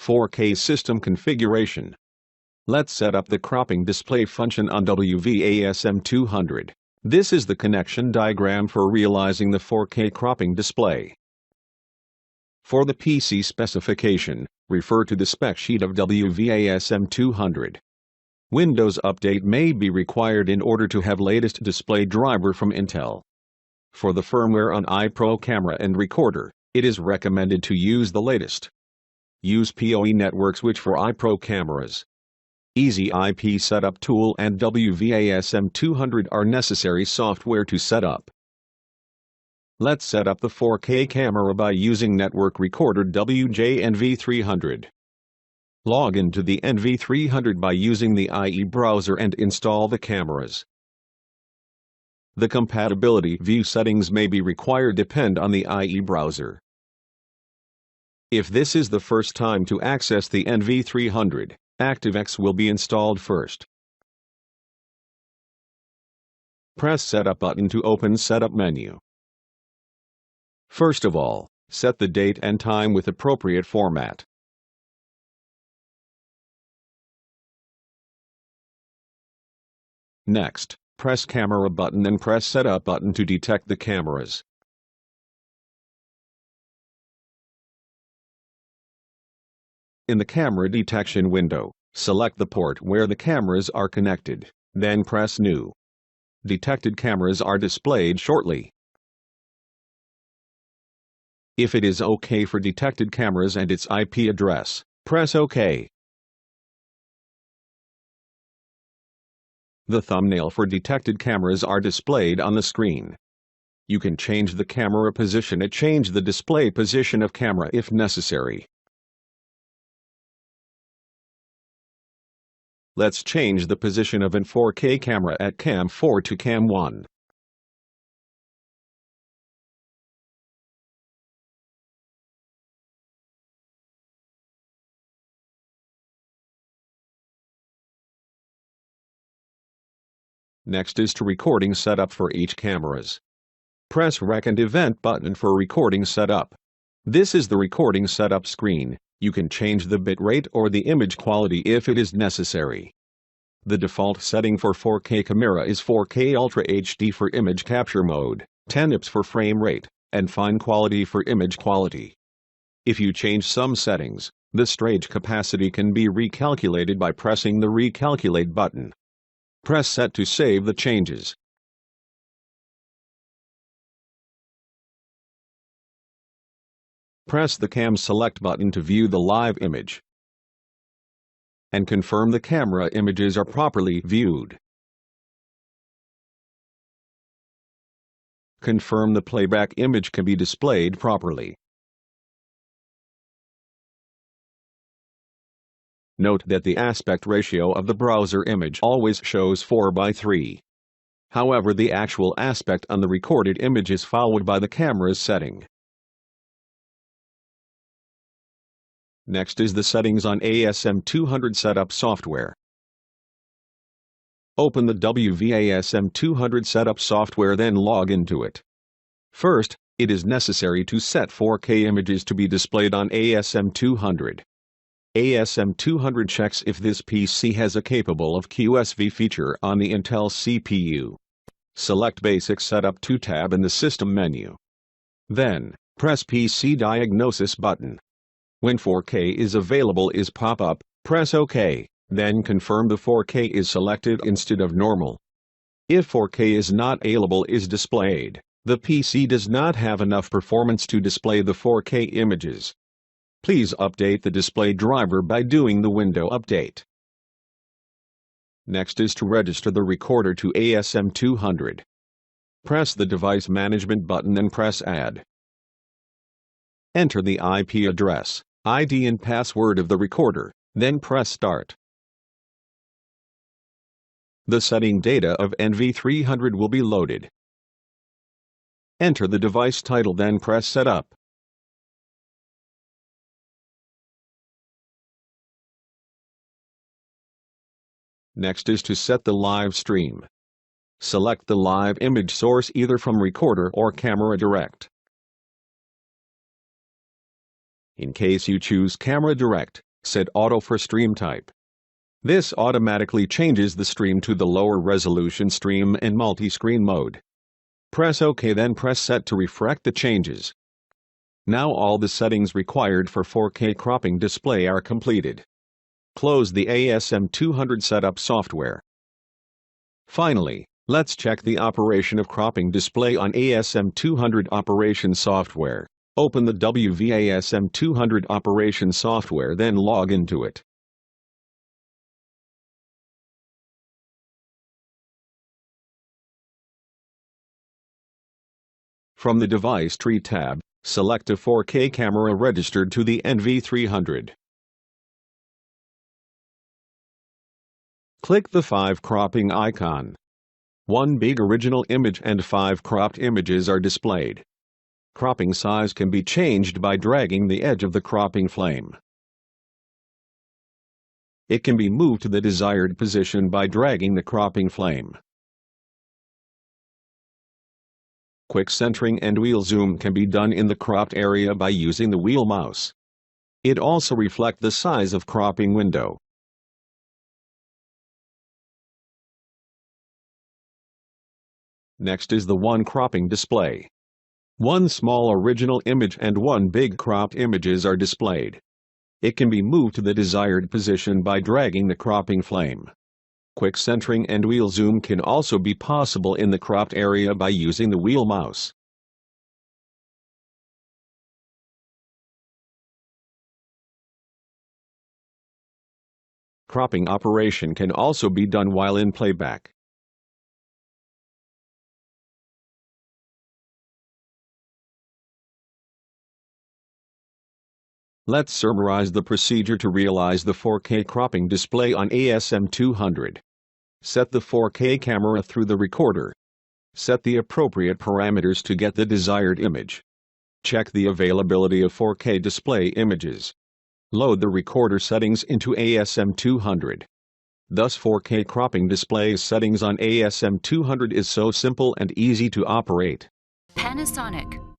4K system configuration. Let's set up the cropping display function on WJ-NV300. This is the connection diagram for realizing the 4K cropping display. For the PC specification, refer to the spec sheet of WJ-NV300. Windows Update may be required in order to have latest display driver from Intel. For the firmware on iPro camera and recorder, it is recommended to use the latest. Use PoE network switch for iPro cameras. Easy IP Setup Tool and WJ-NV300 are necessary software to set up. Let's set up the 4K camera by using network recorder WJ-NV300. Log into the NV300 by using the IE browser and install the cameras. The compatibility view settings may be required depend on the IE browser. If this is the first time to access the NV300, ActiveX will be installed first. Press Setup button to open Setup menu. First of all, set the date and time with appropriate format. Next, press Camera button and press Setup button to detect the cameras. In the camera detection window, select the port where the cameras are connected, then press New. Detected cameras are displayed shortly. If it is OK for detected cameras and its IP address, press OK. The thumbnail for detected cameras are displayed on the screen. You can change the camera position and change the display position of camera if necessary. Let's change the position of an 4K camera at Cam 4 to Cam 1. Next is to recording setup for each cameras. Press Rec and Event button for recording setup. This is the recording setup screen. You can change the bitrate or the image quality if it is necessary. The default setting for 4K camera is 4K Ultra HD for image capture mode, 10 IPS for frame rate, and fine quality for image quality. If you change some settings, the storage capacity can be recalculated by pressing the Recalculate button. Press Set to save the changes. Press the Cam Select button to view the live image and confirm the camera images are properly viewed. Confirm the playback image can be displayed properly. Note that the aspect ratio of the browser image always shows 4:3. However, the actual aspect on the recorded image is followed by the camera's setting. Next is the settings on ASM200 setup software. Open the WJ-NV300 setup software, then log into it. First, it is necessary to set 4K images to be displayed on ASM200. ASM200 checks if this PC has a capable of QSV feature on the Intel CPU. Select Basic Setup 2 tab in the System menu. Then, press PC Diagnosis button. When 4K is available is pop up, press OK, then confirm the 4K is selected instead of normal. If 4K is not available is displayed, the PC does not have enough performance to display the 4K images. Please update the display driver by doing the window update. Next is to register the recorder to ASM200. Press the Device Management button and press Add. Enter the IP address, ID and password of the recorder, then press Start. The setting data of NV300 will be loaded. Enter the device title, then press Setup. Next is to set the live stream. Select the live image source either from recorder or camera direct. In case you choose camera direct, Set Auto for stream type. This automatically changes the stream to the lower resolution stream and multi-screen mode. Press OK, then press Set to reflect the changes. Now all the settings required for 4K cropping display are completed. Close the ASM200 setup software. Finally, let's check the operation of cropping display on ASM200 operation software. Open the WJ-NV300 operation software, then log into it. From the Device Tree tab, select a 4K camera registered to the NV300. Click the 5 cropping icon. One big original image and 5 cropped images are displayed. Cropping size can be changed by dragging the edge of the cropping flame. It can be moved to the desired position by dragging the cropping flame. Quick centering and wheel zoom can be done in the cropped area by using the wheel mouse. It also reflects the size of cropping window. Next is the one cropping display. One small original image and one big cropped images are displayed. It can be moved to the desired position by dragging the cropping flame. Quick centering and wheel zoom can also be possible in the cropped area by using the wheel mouse. Cropping operation can also be done while in playback. Let's summarize the procedure to realize the 4K cropping display on ASM200. Set the 4K camera through the recorder. Set the appropriate parameters to get the desired image. Check the availability of 4K display images. Load the recorder settings into ASM200. Thus 4K cropping display settings on ASM200 is so simple and easy to operate. Panasonic.